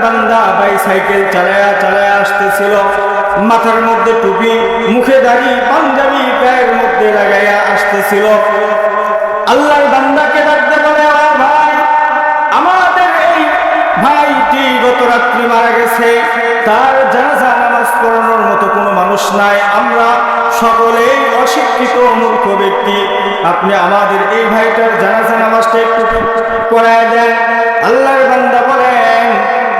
বান্দা বাইসাইকেল চালায়া চালায়া আসতেছিল, মাথার মধ্যে টুপি, মুখে দাড়ি, পাঞ্জাবি গায়ের মধ্যে লাগাইয়া আসতেছিল। আল্লাহর বান্দাকে ডাকতে বলে, ও ভাই, আমাদের এই ভাইটি গত রাত্রি মারা গেছে, তার জানাজা নামাজ পড়ানোর মতো কোনো মানুষ নাই, আমরা সকলেই অশিক্ষিত মূর্খ ব্যক্তি, আপনি আমাদের এই ভাইটার জানাজা নামাজটা একটু পড়ায় দেন। আল্লাহর বান্দা বলেন,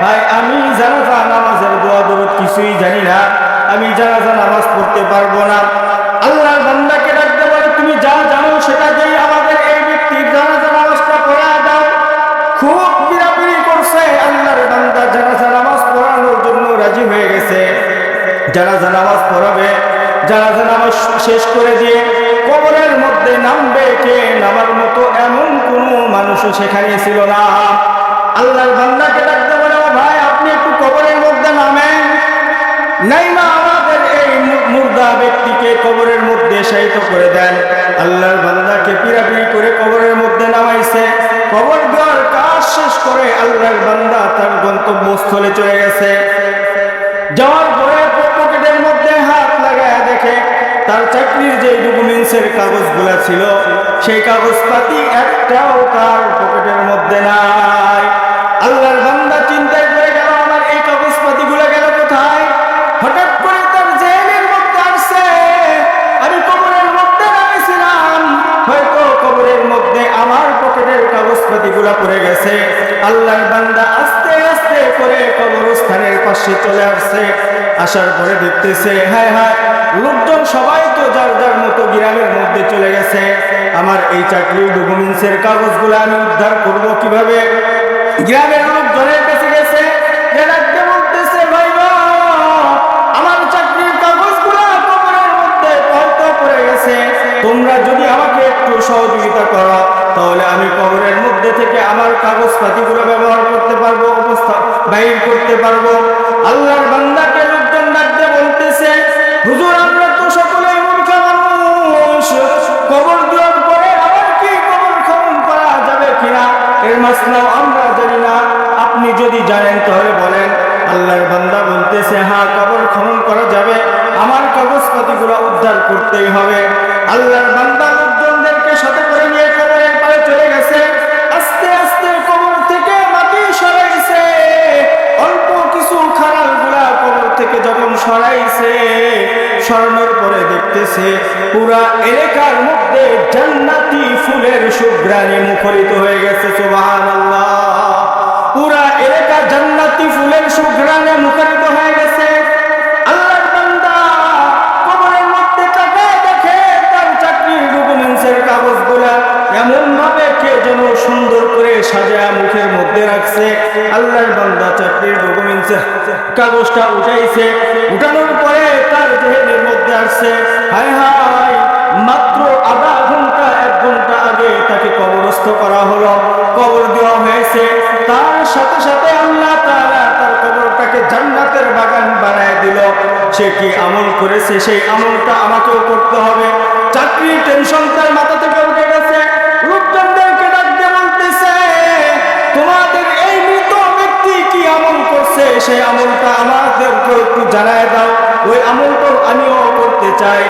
ভাই আমি জানাজা নামাজের দোয়া দরুদ কিছুই জানি না, আমি জানাজা নামাজ পড়তে পারবো না। আল্লাহর বান্দাকে ডাকতে বলে, তুমি যা জানো সেটা দিয়ে আমাদের এই ব্যক্তির জানাজা নামাজটা পড়ায় দাও। খুব পিড়াপিড়ি করছে, আল্লাহর বান্দা জানাজা নামাজ পড়ানোর জন্য রাজি হয়ে গেছে। জানাজা নামাজ পড়াবে, জানাজা নামাজ শেষ করে দিয়ে কবরের মধ্যে নামবে, কে নামার মতো এমন কোনো মানুষও সেখানে ছিল না। আল্লাহর বান্দাকে ডাকতে বলে, ও ভাই আপনি একটু কবরের মধ্যে নামেন, নাইমা আমাদের এই মুর্দা ব্যক্তিকে কবরের মধ্যে শায়িত করে দেন। আল্লাহর বান্দাকে পিড়াপিড়ি করে কবরের মধ্যে নামাইছে। কবর দেওয়ার কাজ শেষ করে আল্লাহর বান্দা তার গন্তব্যস্থলে চলে গেছে। যাওয়ার পরে পকেটের মধ্যে হাত লাগায় দেখে তার চাকরির যে ডকুমেন্টসের কাগজগুলা ছিল, সেই কাগজপাতি একটাও তার পকেটের মধ্যে নাই। আল্লাহর বান্দা চিন্তায় পড়ে গেল, আমার এই কাগজপাতিগুলো গেল কোথায়? হঠাৎ করে তার জেহেনের মধ্যে আসছে, আমি কবরের মধ্যে নামেছিলাম, হয়তো কবরের মধ্যে আমার পকেটের কাগজপাতিগুলা পড়ে গেছে। আল্লাহর বান্দা আস্তে আস্তে করে কবরস্থানের পাশে চলে আসছে। আসার পরে দেখতেছে, হায় হায়, লোকজন সবাই তো যার যার মতো গ্রামের মধ্যে চলে গেছে, আমার এই চাকরির ডকুমেন্টসের কাগজগুলো আমি উদ্ধার করব কিভাবে? গ্রামের লোকজনের কাছে গেছে, বলতেছে, ভাই আমার চাকরির কাগজগুলো কবরের মধ্যে হয়তো পড়ে গেছে, তোমরা যদি আমাকে একটু সহযোগিতা করো তাহলে আমি কবরের মধ্যে থেকে আমার কাগজপাতিগুলো ব্যবহার করতে পারবো, অবস্থা বাইর করতে পারবো। আল্লাহর বান্দাকে লোকজন ডাকতে বলতেছে, হুজুর আমরা তো সকলেই মূর্খ মানুষ, কবর দেওয়ার পরে আবার কি কবর খনন করা যাবে কিনা এর মাসলাও আমরা জানি না, আপনি যদি জানেন তাহলে বলেন। আল্লাহর বান্দা বলতেছে, হ্যাঁ কবর খনন করা যাবে, আমার কাগজপাতিগুলো উদ্ধার করতেই হবে। আল্লাহর বান্দা লোকজনদেরকে সাথে করে নিয়ে কবরের পাড়ে চলে গেছে। আস্তে আস্তে কবর থেকে মাটি সরাইছে, অল্প কিছু খাড়ালগুলা কবর থেকে যখন সরাইছে, সরানোর পরে দেখতেছে পুরা এলাকার মধ্যে জান্নাতি ফুলের সুঘ্রাণে মুখরিত হয়ে গেছে। সুবহানাল্লাহ, পুরা এলাকা জান্নাতি ফুলের সুঘ্রাণে মুখরিত হয়ে গেছে। আল্লাহর বান্দা কবরের মধ্যে তাকায় দেখে তার চাকরির ডকুমেন্টসের কাগজগুলা এমন ভাবে কে যেন সুন্দর করে সাজায়া মুখের মধ্যে রাখছে। আল্লাহর বান্দা চাকরির ডকুমেন্টসের কাগজটা উঠাইছে, উঠানোর পরে তার জেহেনের মধ্যে আসছে, হায় হায়, মাত্র আধা ঘন্টা 1 ঘন্টা আগে তাকে কবরস্থ করা হলো, কবর দেওয়া হয়েছে, তার সাথে সাথে আল্লাহ তাআলা তার কবরটাকে জান্নাতের বাগান বানায় দিল। সে কি আমল করেছে, সেই আমলটা আমাকেও করতে হবে। চাকরির টেনশন তার মাথা থেকে উঠে গেছে। লোকজনদেরকে ডাকতে বলতেছে, তোমাদের এই মৃত ব্যক্তি কি আমল করছে, সেই আমলটা আমাদেরকে একটু জানায় দাও, ওই আমলটা আমিও করতে চাই।